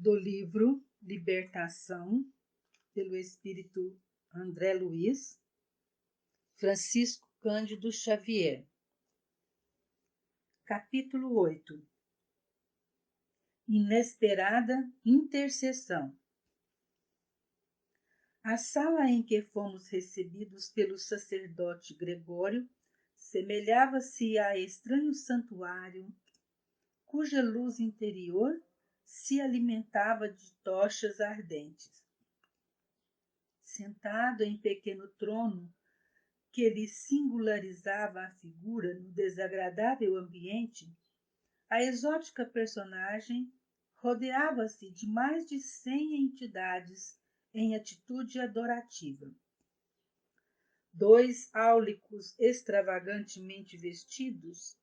do livro Libertação, pelo espírito André Luiz, Francisco Cândido Xavier. Capítulo 8. Inesperada intercessão. A sala em que fomos recebidos pelo sacerdote Gregório semelhava-se a estranho santuário, cuja luz interior se alimentava de tochas ardentes. Sentado em pequeno trono que lhe singularizava a figura no desagradável ambiente, a exótica personagem rodeava-se de mais de 100 entidades em atitude adorativa. 2 áulicos extravagantemente vestidos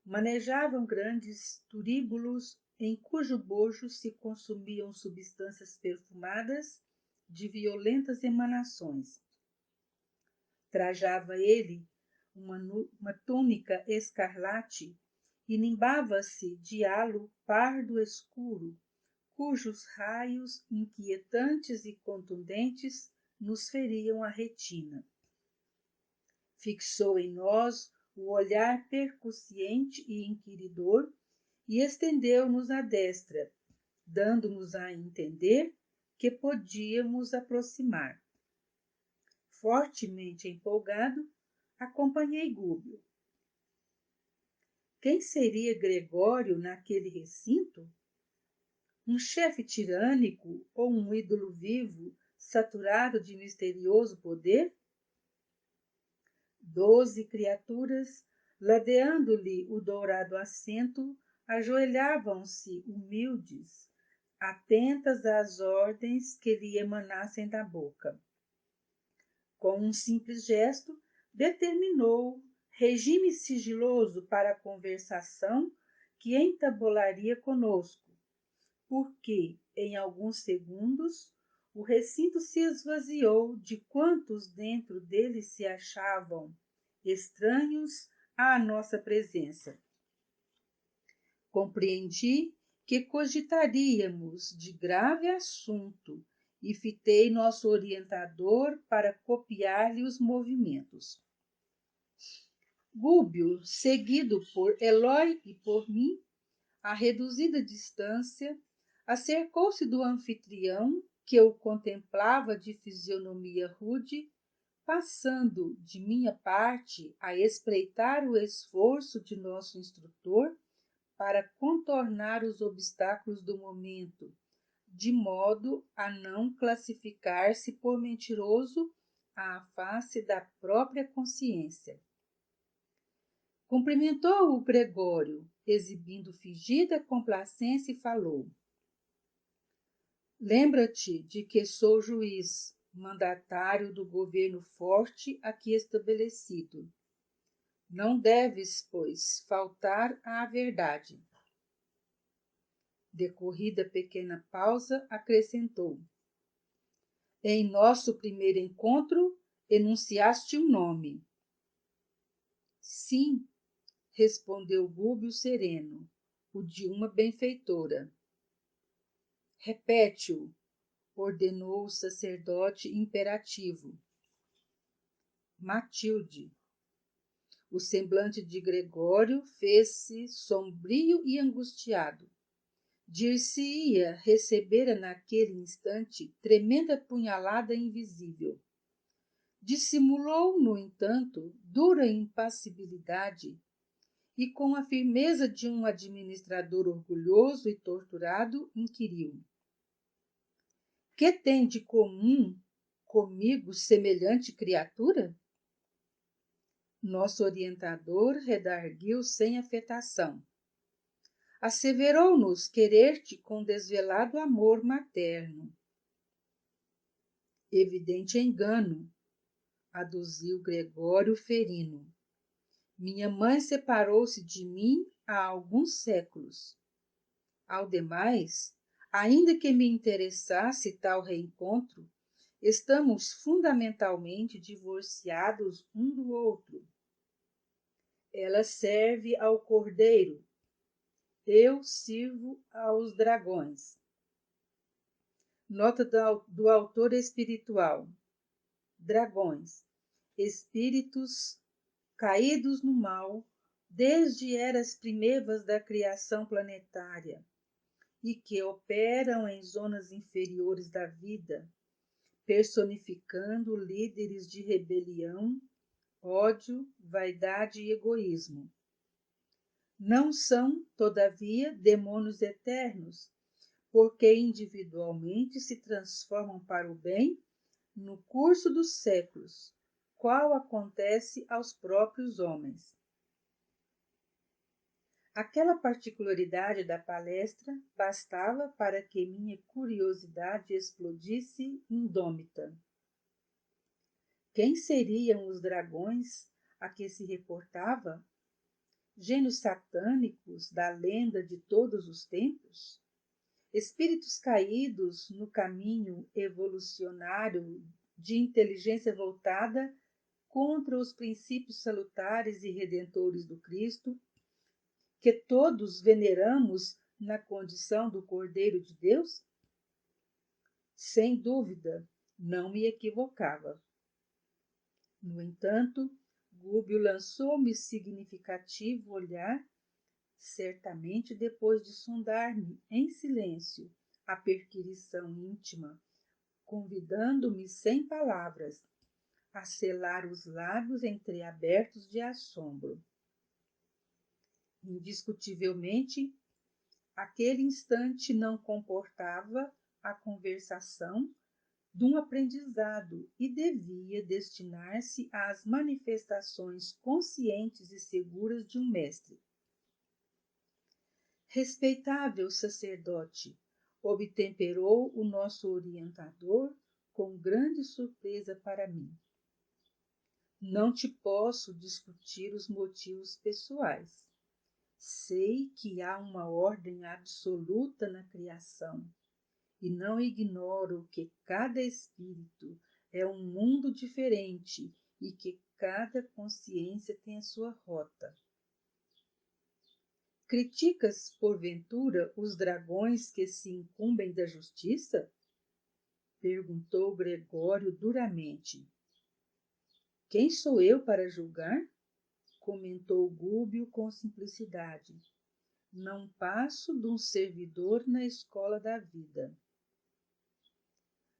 manejavam grandes turíbulos em cujo bojo se consumiam substâncias perfumadas de violentas emanações. Trajava ele uma túnica escarlate e nimbava-se de halo pardo escuro, cujos raios inquietantes e contundentes nos feriam a retina. Fixou em nós o olhar percussiente e inquiridor e estendeu-nos a destra, dando-nos a entender que podíamos aproximar. Fortemente empolgado, acompanhei Gúbio. Quem seria Gregório naquele recinto? Um chefe tirânico ou um ídolo vivo, saturado de misterioso poder? 12 criaturas, ladeando-lhe o dourado assento, ajoelhavam-se humildes, atentas às ordens que lhe emanassem da boca. Com um simples gesto, determinou regime sigiloso para a conversação que entabularia conosco, porque, em alguns segundos, o recinto se esvaziou de quantos dentro dele se achavam estranhos à nossa presença. Compreendi que cogitaríamos de grave assunto e fitei nosso orientador para copiar-lhe os movimentos. Gúbio, seguido por Eloy e por mim, a reduzida distância, acercou-se do anfitrião, que o contemplava de fisionomia rude, passando de minha parte a espreitar o esforço de nosso instrutor para contornar os obstáculos do momento, de modo a não classificar-se por mentiroso à face da própria consciência. Cumprimentou o Gregório, exibindo fingida complacência, e falou: Lembra-te de que sou juiz, mandatário do governo forte aqui estabelecido. Não deves, pois, faltar à verdade. Decorrida pequena pausa, acrescentou: Em nosso primeiro encontro, enunciaste um nome. Sim, respondeu Gúbio sereno, o de uma benfeitora. Repete-o, ordenou o sacerdote imperativo. Matilde. O semblante de Gregório fez-se sombrio e angustiado. Dir-se-ia recebera naquele instante tremenda punhalada invisível. Dissimulou, no entanto, dura impassibilidade e, com a firmeza de um administrador orgulhoso e torturado, inquiriu: Que tem de comum comigo semelhante criatura? Nosso orientador redarguiu sem afetação. Asseverou-nos querer-te com desvelado amor materno. Evidente engano, aduziu Gregório ferino. Minha mãe separou-se de mim há alguns séculos. Ao demais, ainda que me interessasse tal reencontro, estamos fundamentalmente divorciados um do outro. Ela serve ao cordeiro, eu sirvo aos dragões. Nota do autor espiritual. Dragões, espíritos caídos no mal, desde eras primevas da criação planetária, e que operam em zonas inferiores da vida, personificando líderes de rebelião, ódio, vaidade e egoísmo. Não são, todavia, demônios eternos, porque individualmente se transformam para o bem no curso dos séculos, qual acontece aos próprios homens. Aquela particularidade da palestra bastava para que minha curiosidade explodisse indômita. Quem seriam os dragões a que se reportava? Gênios satânicos da lenda de todos os tempos? Espíritos caídos no caminho evolucionário de inteligência voltada contra os princípios salutares e redentores do Cristo, que todos veneramos na condição do Cordeiro de Deus? Sem dúvida, não me equivocava. No entanto, Gúbio lançou-me significativo olhar, certamente depois de sondar-me em silêncio a perquisição íntima, convidando-me sem palavras a selar os lábios entreabertos de assombro. Indiscutivelmente, aquele instante não comportava a conversação de um aprendizado e devia destinar-se às manifestações conscientes e seguras de um mestre. Respeitável sacerdote, obtemperou o nosso orientador com grande surpresa para mim. Não te posso discutir os motivos pessoais. Sei que há uma ordem absoluta na criação e não ignoro que cada espírito é um mundo diferente e que cada consciência tem a sua rota. Criticas, porventura, os dragões que se incumbem da justiça? Perguntou Gregório duramente. Quem sou eu para julgar? Comentou Gúbio com simplicidade. Não passo de um servidor na escola da vida.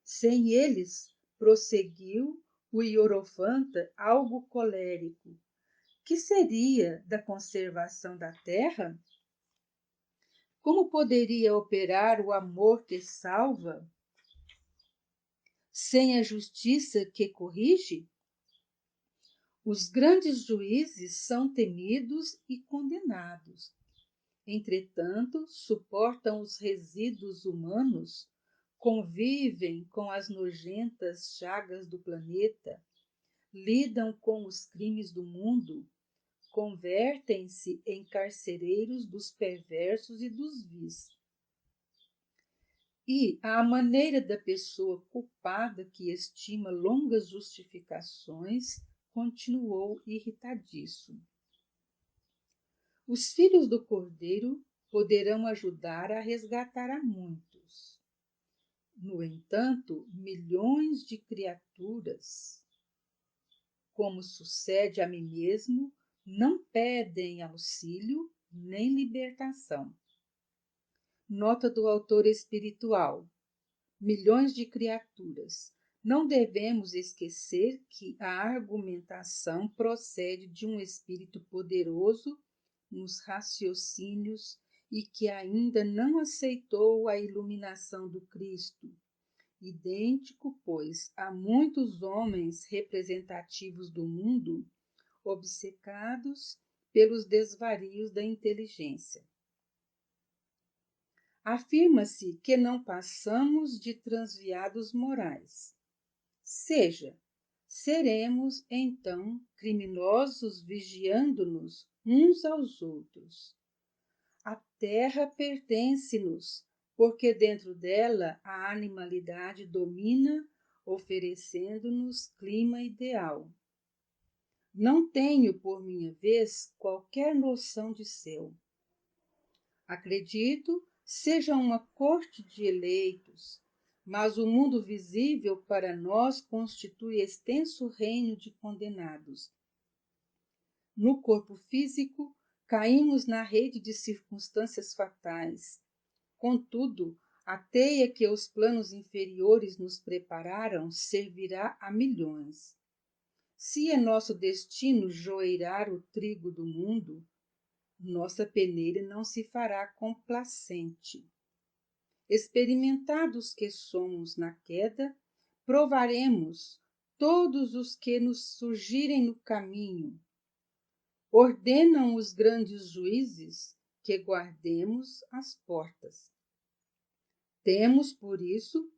Sem eles, prosseguiu o Hierofanta, algo colérico, que seria da conservação da terra? Como poderia operar o amor que salva, sem a justiça que corrige? Os grandes juízes são temidos e condenados. Entretanto, suportam os resíduos humanos, convivem com as nojentas chagas do planeta, lidam com os crimes do mundo, convertem-se em carcereiros dos perversos e dos vis. E, à maneira da pessoa culpada que estima longas justificações, continuou irritadiço. Os filhos do Cordeiro poderão ajudar a resgatar a muitos. No entanto, milhões de criaturas, como sucede a mim mesmo, não pedem auxílio nem libertação. Nota do autor espiritual. Milhões de criaturas. Não devemos esquecer que a argumentação procede de um espírito poderoso nos raciocínios e que ainda não aceitou a iluminação do Cristo. Idêntico, pois, a muitos homens representativos do mundo, obcecados pelos desvarios da inteligência. Afirma-se que não passamos de transviados morais. Seja, seremos, então, criminosos vigiando-nos uns aos outros. A terra pertence-nos, porque dentro dela a animalidade domina, oferecendo-nos clima ideal. Não tenho, por minha vez, qualquer noção de céu. Acredito seja uma corte de eleitos, mas o mundo visível para nós constitui extenso reino de condenados. No corpo físico, caímos na rede de circunstâncias fatais. Contudo, a teia que os planos inferiores nos prepararam servirá a milhões. Se é nosso destino joeirar o trigo do mundo, nossa peneira não se fará complacente. Experimentados que somos na queda, provaremos todos os que nos surgirem no caminho. Ordenam os grandes juízes que guardemos as portas. Temos, por isso,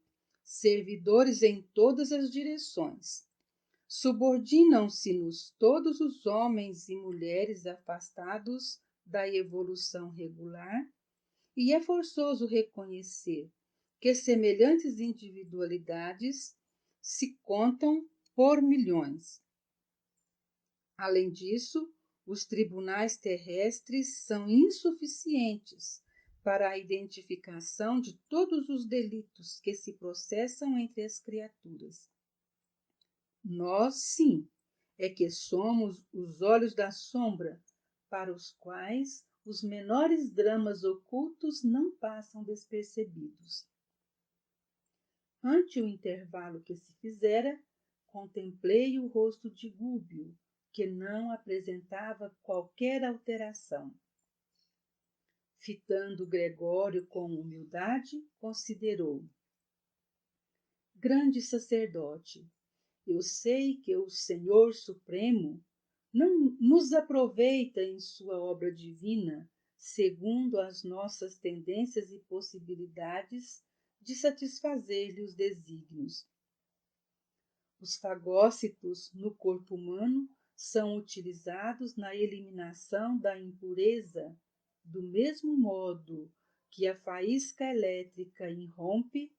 servidores em todas as direções. Subordinam-se-nos todos os homens e mulheres afastados da evolução regular, e é forçoso reconhecer que semelhantes individualidades se contam por milhões. Além disso, os tribunais terrestres são insuficientes para a identificação de todos os delitos que se processam entre as criaturas. Nós, sim, é que somos os olhos da sombra, para os quais os menores dramas ocultos não passam despercebidos. Ante o intervalo que se fizera, contemplei o rosto de Gúbio, que não apresentava qualquer alteração. Fitando Gregório com humildade, considerou: grande sacerdote, eu sei que o Senhor Supremo não nos aproveita em sua obra divina, segundo as nossas tendências e possibilidades de satisfazer-lhe os desígnios. Os fagócitos no corpo humano são utilizados na eliminação da impureza, do mesmo modo que a faísca elétrica irrompe,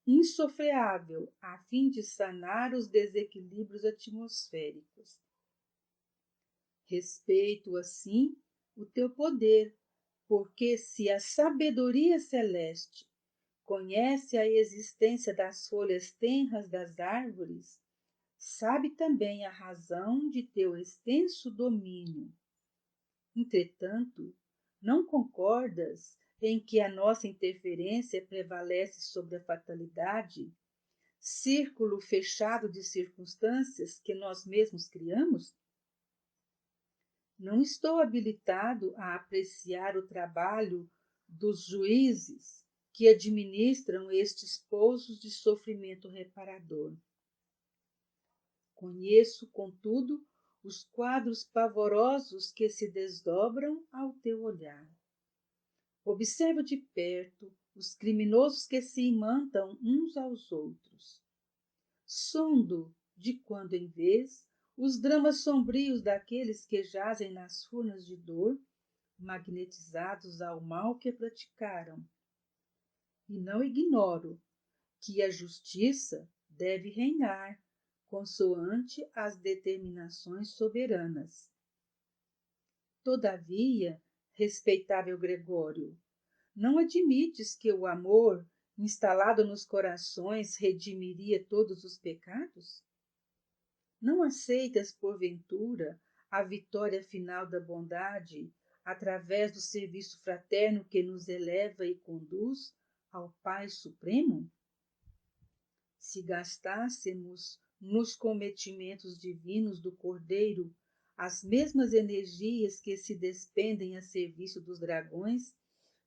insofreável, a fim de sanar os desequilíbrios atmosféricos. Respeito, assim, o teu poder, porque se a sabedoria celeste conhece a existência das folhas tenras das árvores, sabe também a razão de teu extenso domínio. Entretanto, não concordas em que a nossa interferência prevalece sobre a fatalidade, círculo fechado de circunstâncias que nós mesmos criamos? Não estou habilitado a apreciar o trabalho dos juízes que administram estes pousos de sofrimento reparador. Conheço, contudo, os quadros pavorosos que se desdobram ao teu olhar. Observo de perto os criminosos que se imantam uns aos outros. Sondo, de quando em vez, os dramas sombrios daqueles que jazem nas furnas de dor, magnetizados ao mal que praticaram. E não ignoro que a justiça deve reinar, consoante as determinações soberanas. Todavia, respeitável Gregório, não admites que o amor, instalado nos corações, redimiria todos os pecados? Não aceitas, porventura, a vitória final da bondade, através do serviço fraterno que nos eleva e conduz ao Pai Supremo? Se gastássemos nos cometimentos divinos do Cordeiro as mesmas energias que se despendem a serviço dos dragões,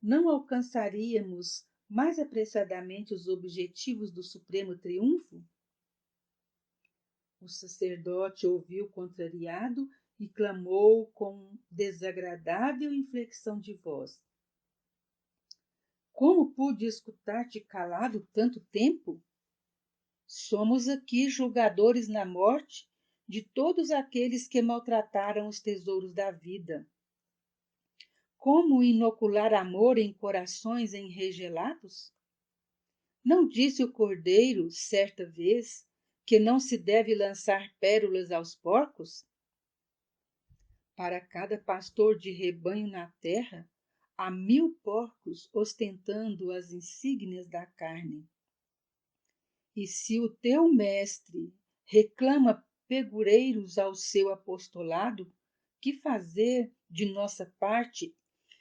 não alcançaríamos mais apressadamente os objetivos do supremo triunfo? O sacerdote ouviu contrariado e clamou com desagradável inflexão de voz: como pude escutar-te calado tanto tempo? Somos aqui julgadores na morte de todos aqueles que maltrataram os tesouros da vida. Como inocular amor em corações enregelados? Não disse o Cordeiro, certa vez, que não se deve lançar pérolas aos porcos? Para cada pastor de rebanho na terra, há 1000 porcos ostentando as insígnias da carne. E se o teu mestre reclama pegureiros ao seu apostolado, que fazer de nossa parte,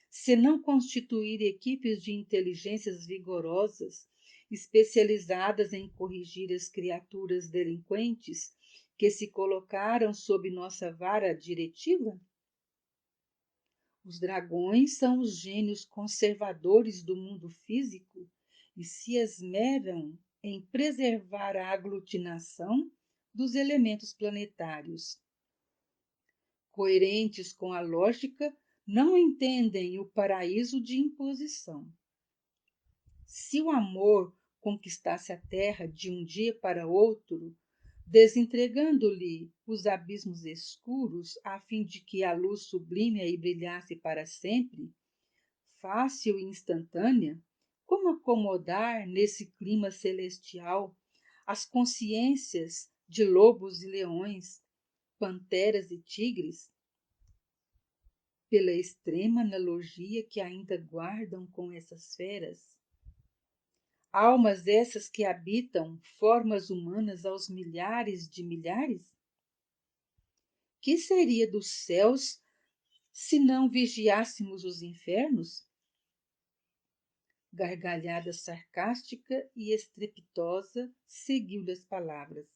se não constituir equipes de inteligências vigorosas, especializadas em corrigir as criaturas delinquentes que se colocaram sob nossa vara diretiva? Os dragões são os gênios conservadores do mundo físico e se esmeram em preservar a aglutinação dos elementos planetários. Coerentes com a lógica, não entendem o paraíso de imposição. Se o amor conquistasse a terra de um dia para outro, desentregando-lhe os abismos escuros, a fim de que a luz sublime aí brilhasse para sempre, fácil e instantânea, como acomodar nesse clima celestial as consciências de lobos e leões, panteras e tigres? Pela extrema analogia que ainda guardam com essas feras, almas essas que habitam formas humanas aos milhares de milhares? Que seria dos céus se não vigiássemos os infernos? Gargalhada sarcástica e estrepitosa seguiu-lhe as palavras.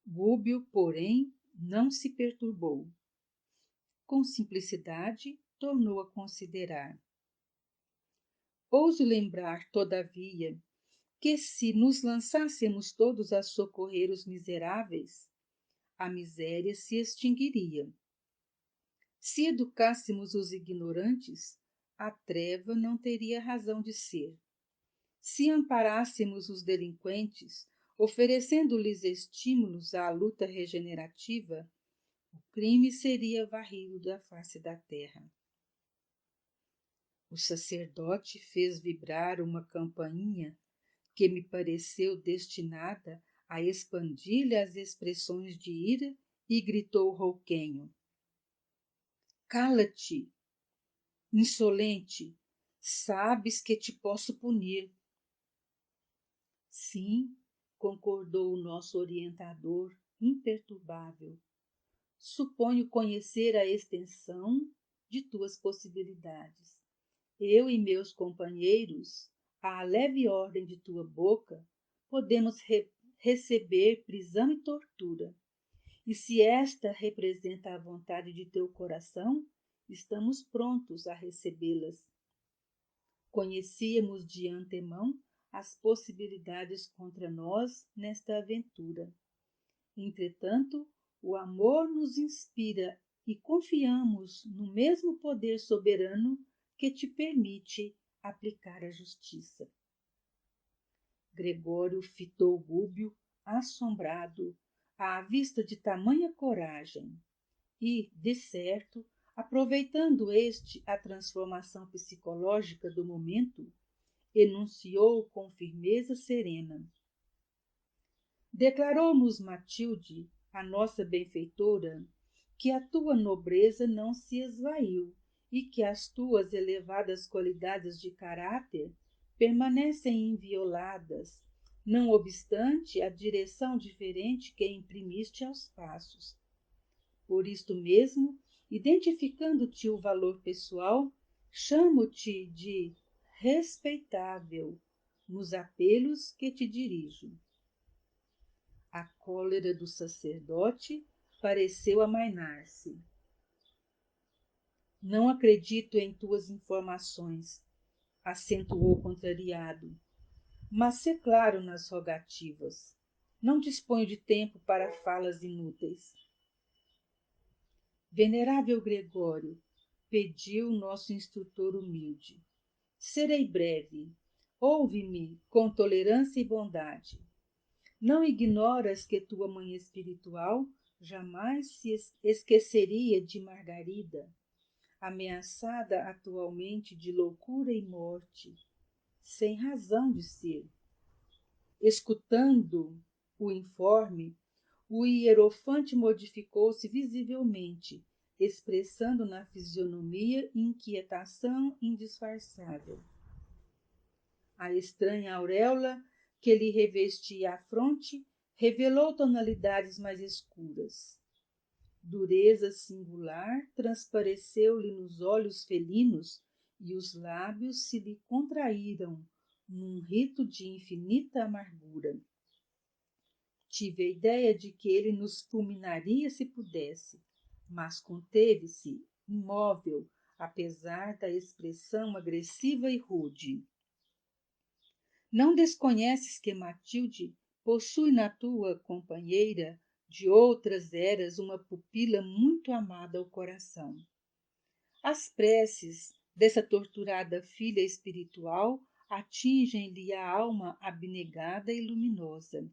Gúbio, porém, não se perturbou. Com simplicidade, tornou a considerar. Ouso lembrar, todavia, que se nos lançássemos todos a socorrer os miseráveis, a miséria se extinguiria. Se educássemos os ignorantes, a treva não teria razão de ser. Se amparássemos os delinquentes, oferecendo-lhes estímulos à luta regenerativa, o crime seria varrido da face da terra. O sacerdote fez vibrar uma campainha que me pareceu destinada a expandir-lhe as expressões de ira e gritou rouquenho: Cala-te, insolente, sabes que te posso punir. Sim, concordou o nosso orientador imperturbável. Suponho conhecer a extensão de tuas possibilidades. Eu e meus companheiros, à leve ordem de tua boca, podemos receber prisão e tortura. E se esta representa a vontade de teu coração, estamos prontos a recebê-las. Conhecíamos de antemão as possibilidades contra nós nesta aventura. Entretanto, o amor nos inspira e confiamos no mesmo poder soberano que te permite aplicar a justiça. Gregório fitou Gúbio, assombrado, à vista de tamanha coragem, e, de certo, aproveitando este a transformação psicológica do momento, enunciou com firmeza serena. Declarou-nos Matilde, a nossa benfeitora, que a tua nobreza não se esvaiu e que as tuas elevadas qualidades de caráter permanecem invioladas, não obstante a direção diferente que imprimiste aos passos. Por isto mesmo, identificando-te o valor pessoal, chamo-te de respeitável nos apelos que te dirijo. A cólera do sacerdote pareceu amainar-se. Não acredito em tuas informações, acentuou contrariado, mas sê claro nas rogativas. Não disponho de tempo para falas inúteis. Venerável Gregório, pediu nosso instrutor humilde, serei breve. Ouve-me com tolerância e bondade. Não ignoras que tua mãe espiritual jamais se esqueceria de Margarida, ameaçada atualmente de loucura e morte, sem razão de ser. Escutando o informe, o hierofante modificou-se visivelmente, expressando na fisionomia inquietação indisfarçável. A estranha auréola que lhe revestia a fronte revelou tonalidades mais escuras. Dureza singular transpareceu-lhe nos olhos felinos e os lábios se lhe contraíram num rito de infinita amargura. Tive a ideia de que ele nos fulminaria se pudesse, mas conteve-se, imóvel, apesar da expressão agressiva e rude. Não desconheces que Matilde possui na tua companheira de outras eras uma pupila muito amada ao coração. As preces dessa torturada filha espiritual atingem-lhe a alma abnegada e luminosa.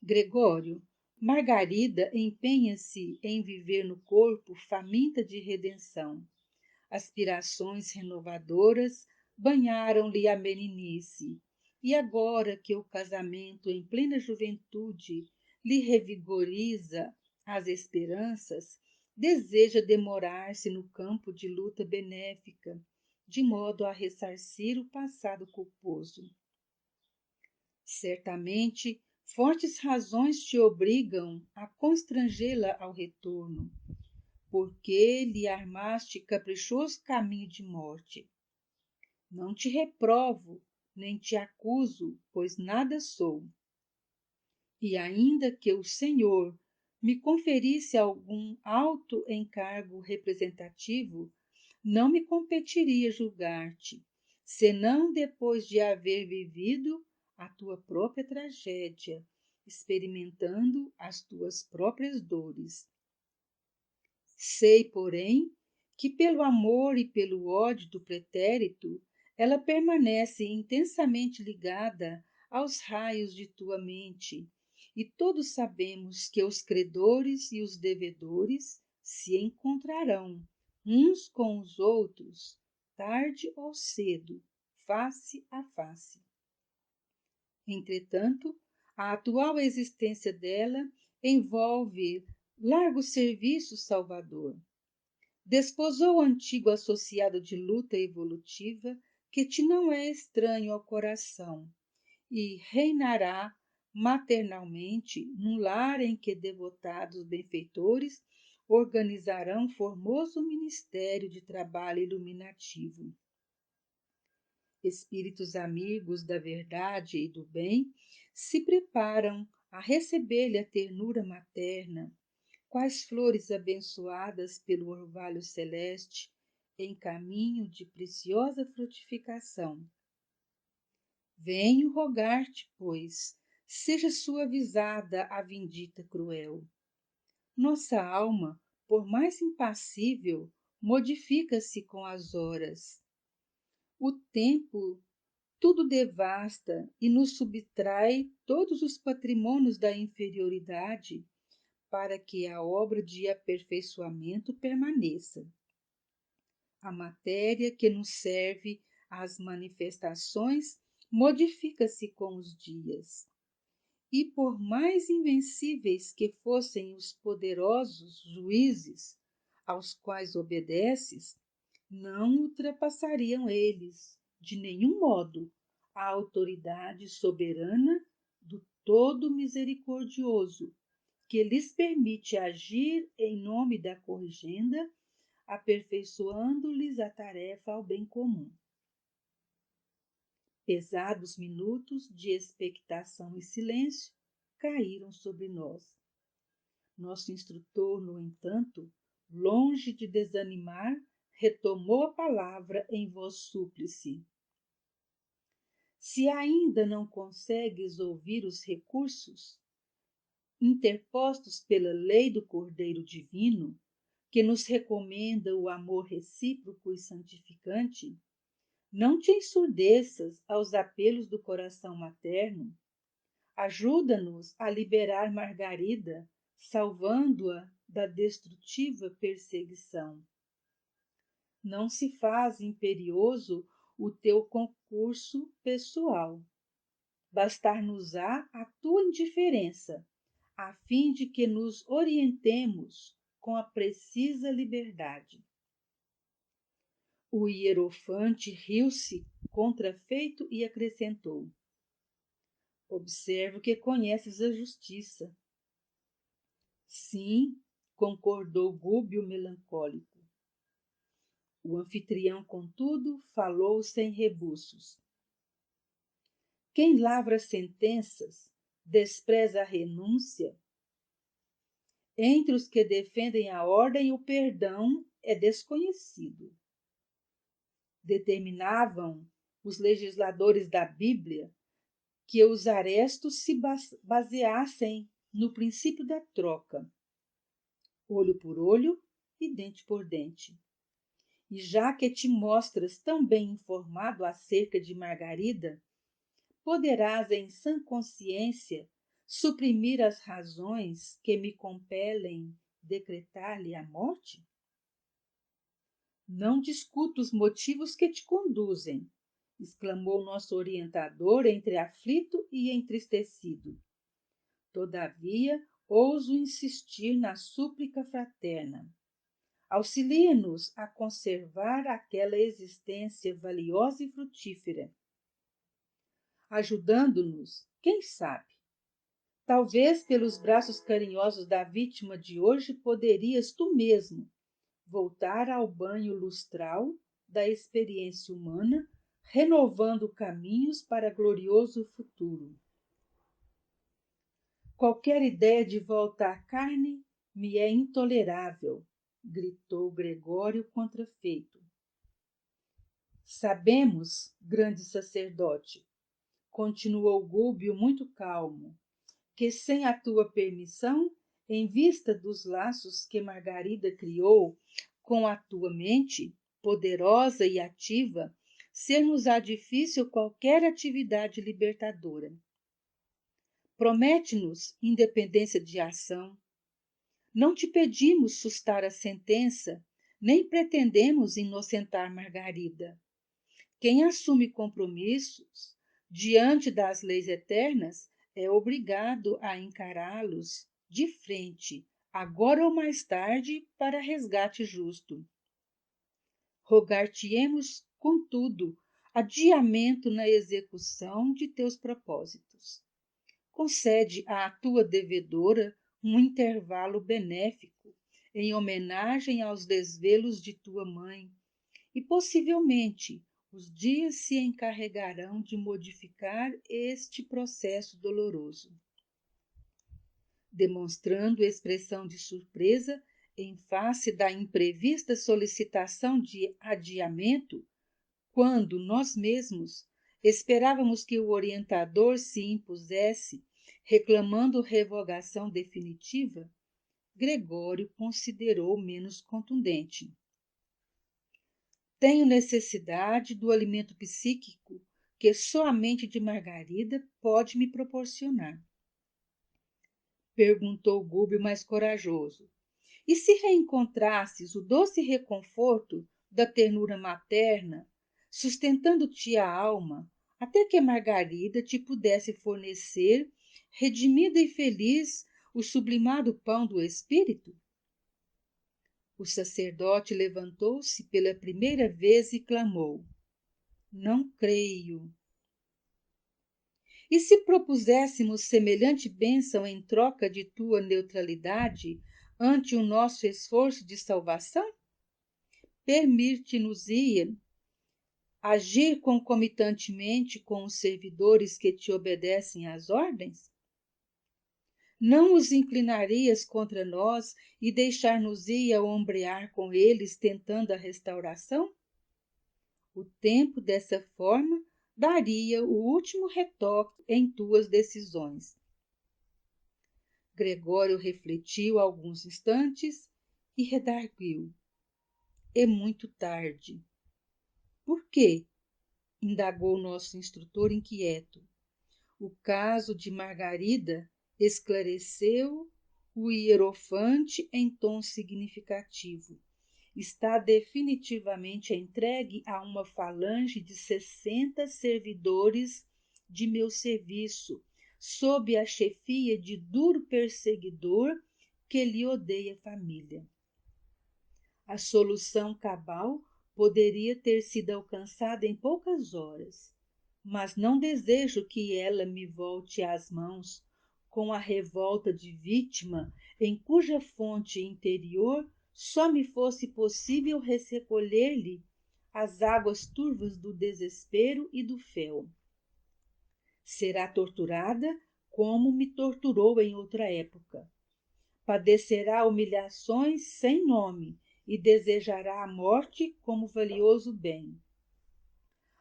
Gregório, Margarida empenha-se em viver no corpo faminta de redenção. Aspirações renovadoras banharam-lhe a meninice, e agora que o casamento em plena juventude lhe revigoriza as esperanças, deseja demorar-se no campo de luta benéfica, de modo a ressarcir o passado culposo. Certamente, fortes razões te obrigam a constrangê-la ao retorno, porque lhe armaste caprichoso caminho de morte. Não te reprovo, nem te acuso, pois nada sou. E ainda que o Senhor me conferisse algum alto encargo representativo, não me competiria julgar-te, senão depois de haver vivido a tua própria tragédia, experimentando as tuas próprias dores. Sei, porém, que pelo amor e pelo ódio do pretérito, ela permanece intensamente ligada aos raios de tua mente, e todos sabemos que os credores e os devedores se encontrarão uns com os outros, tarde ou cedo, face a face. Entretanto, a atual existência dela envolve largo serviço salvador. Desposou o antigo associado de luta evolutiva que te não é estranho ao coração e reinará maternalmente num lar em que devotados benfeitores organizarão formoso ministério de trabalho iluminativo. Espíritos amigos da verdade e do bem se preparam a receber-lhe a ternura materna, quais flores abençoadas pelo orvalho celeste em caminho de preciosa frutificação. Venho rogar-te, pois, seja suavizada a vindita cruel. Nossa alma, por mais impassível, modifica-se com as horas. O tempo tudo devasta e nos subtrai todos os patrimônios da inferioridade para que a obra de aperfeiçoamento permaneça. A matéria que nos serve às manifestações modifica-se com os dias. E por mais invencíveis que fossem os poderosos juízes aos quais obedeces, não ultrapassariam eles, de nenhum modo, a autoridade soberana do Todo Misericordioso, que lhes permite agir em nome da corrigenda, aperfeiçoando-lhes a tarefa ao bem comum. Pesados minutos de expectação e silêncio caíram sobre nós. Nosso instrutor, no entanto, longe de desanimar, retomou a palavra em voz súplice. Se ainda não consegues ouvir os recursos interpostos pela lei do Cordeiro Divino, que nos recomenda o amor recíproco e santificante, não te ensurdeças aos apelos do coração materno. Ajuda-nos a liberar Margarida, salvando-a da destrutiva perseguição. Não se faz imperioso o teu concurso pessoal. Bastar-nos-á a tua indiferença, a fim de que nos orientemos com a precisa liberdade. O hierofante riu-se contrafeito e acrescentou: Observo que conheces a justiça. Sim, concordou Gúbio melancólico. O anfitrião, contudo, falou sem rebuços. Quem lavra sentenças despreza a renúncia. Entre os que defendem a ordem, o perdão é desconhecido. Determinavam os legisladores da Bíblia que os arestos se baseassem no princípio da troca, olho por olho e dente por dente. E já que te mostras tão bem informado acerca de Margarida, poderás, em sã consciência, suprimir as razões que me compelem decretar-lhe a morte? Não discuto os motivos que te conduzem, exclamou nosso orientador entre aflito e entristecido. Todavia, ouso insistir na súplica fraterna. Auxilia-nos a conservar aquela existência valiosa e frutífera, ajudando-nos, quem sabe? Talvez pelos braços carinhosos da vítima de hoje poderias tu mesmo voltar ao banho lustral da experiência humana, renovando caminhos para glorioso futuro. Qualquer ideia de volta à carne me é intolerável, gritou Gregório contrafeito. Sabemos, grande sacerdote, continuou Gúbio muito calmo, que sem a tua permissão, em vista dos laços que Margarida criou com a tua mente, poderosa e ativa, ser-nos-á difícil qualquer atividade libertadora. Promete-nos independência de ação. Não te pedimos sustar a sentença, nem pretendemos inocentar Margarida. Quem assume compromissos diante das leis eternas é obrigado a encará-los de frente, agora ou mais tarde, para resgate justo. Rogar-te-emos, contudo, adiamento na execução de teus propósitos. Concede à tua devedora um intervalo benéfico, em homenagem aos desvelos de tua mãe, e possivelmente os dias se encarregarão de modificar este processo doloroso. Demonstrando expressão de surpresa em face da imprevista solicitação de adiamento, quando nós mesmos esperávamos que o orientador se impusesse, reclamando revogação definitiva, Gregório considerou menos contundente. Tenho necessidade do alimento psíquico que só a mente de Margarida pode me proporcionar. Perguntou Gúbio mais corajoso. E se reencontrasses o doce reconforto da ternura materna, sustentando-te a alma, até que Margarida te pudesse fornecer, redimida e feliz, o sublimado pão do espírito? O sacerdote levantou-se pela primeira vez e clamou: Não creio. E se propuséssemos semelhante bênção em troca de tua neutralidade ante o nosso esforço de salvação? Permitir-nos-ia agir concomitantemente com os servidores que te obedecem às ordens? Não os inclinarias contra nós e deixar-nos-ia ombrear com eles tentando a restauração? O tempo, dessa forma, daria o último retoque em tuas decisões. Gregório refletiu alguns instantes e redarguiu. É muito tarde. Por quê? Indagou nosso instrutor inquieto. O caso de Margarida, esclareceu o hierofante em tom significativo. Está definitivamente entregue a uma falange de 60 servidores de meu serviço, sob a chefia de duro perseguidor que lhe odeia a família. A solução cabal poderia ter sido alcançada em poucas horas, mas não desejo que ela me volte às mãos com a revolta de vítima em cuja fonte interior só me fosse possível recolher-lhe as águas turvas do desespero e do fel. Será torturada como me torturou em outra época. Padecerá humilhações sem nome e desejará a morte como valioso bem.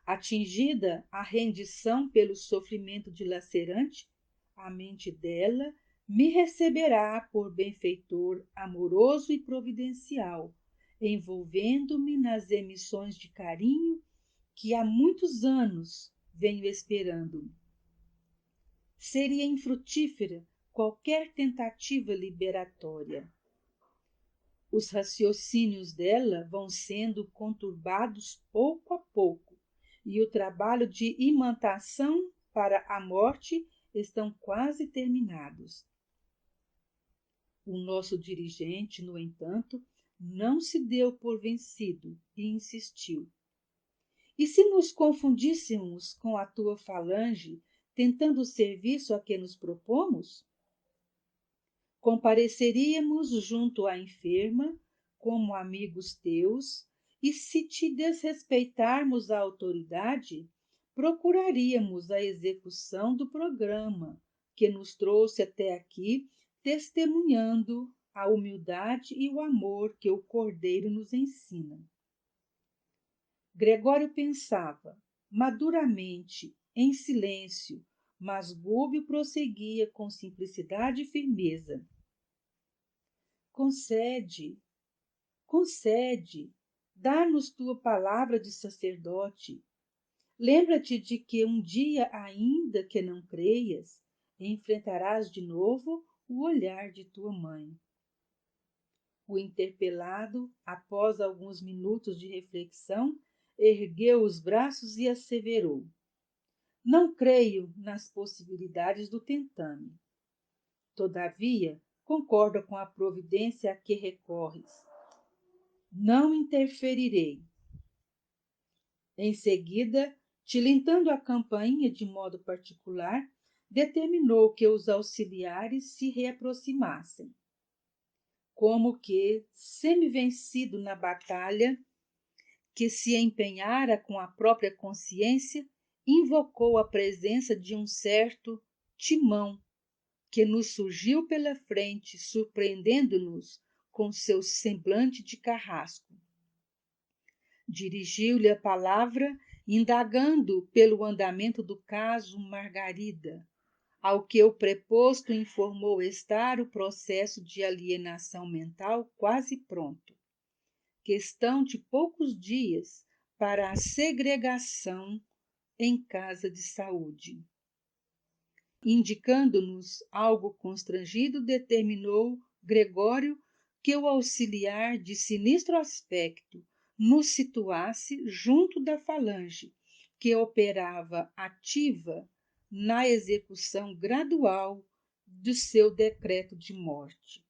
Atingida a rendição pelo sofrimento dilacerante, a mente dela me receberá por benfeitor amoroso e providencial, envolvendo-me nas emissões de carinho que há muitos anos venho esperando. Seria infrutífera qualquer tentativa liberatória. Os raciocínios dela vão sendo conturbados pouco a pouco, e o trabalho de imantação para a morte estão quase terminados. O nosso dirigente, no entanto, não se deu por vencido e insistiu. E se nos confundíssemos com a tua falange, tentando o serviço a que nos propomos? Compareceríamos junto à enferma, como amigos teus, e se te desrespeitarmos a autoridade, procuraríamos a execução do programa que nos trouxe até aqui, testemunhando a humildade e o amor que o Cordeiro nos ensina. Gregório pensava, maduramente, em silêncio, mas Gúbio prosseguia com simplicidade e firmeza. Concede, dá-nos tua palavra de sacerdote. Lembra-te de que um dia, ainda que não creias, enfrentarás de novo o olhar de tua mãe. O interpelado, após alguns minutos de reflexão, ergueu os braços e asseverou: não creio nas possibilidades do tentame. Todavia, concordo com a providência a que recorres. Não interferirei. Em seguida, tilintando a campainha de modo particular, determinou que os auxiliares se reaproximassem. Como que, semi-vencido na batalha, que se empenhara com a própria consciência, invocou a presença de um certo Timão, que nos surgiu pela frente, surpreendendo-nos com seu semblante de carrasco. Dirigiu-lhe a palavra, indagando pelo andamento do caso Margarida, ao que o preposto informou estar o processo de alienação mental quase pronto. Questão de poucos dias para a segregação em casa de saúde. Indicando-nos algo constrangido, determinou Gregório que o auxiliar de sinistro aspecto nos situasse junto da falange, que operava ativa na execução gradual do seu decreto de morte.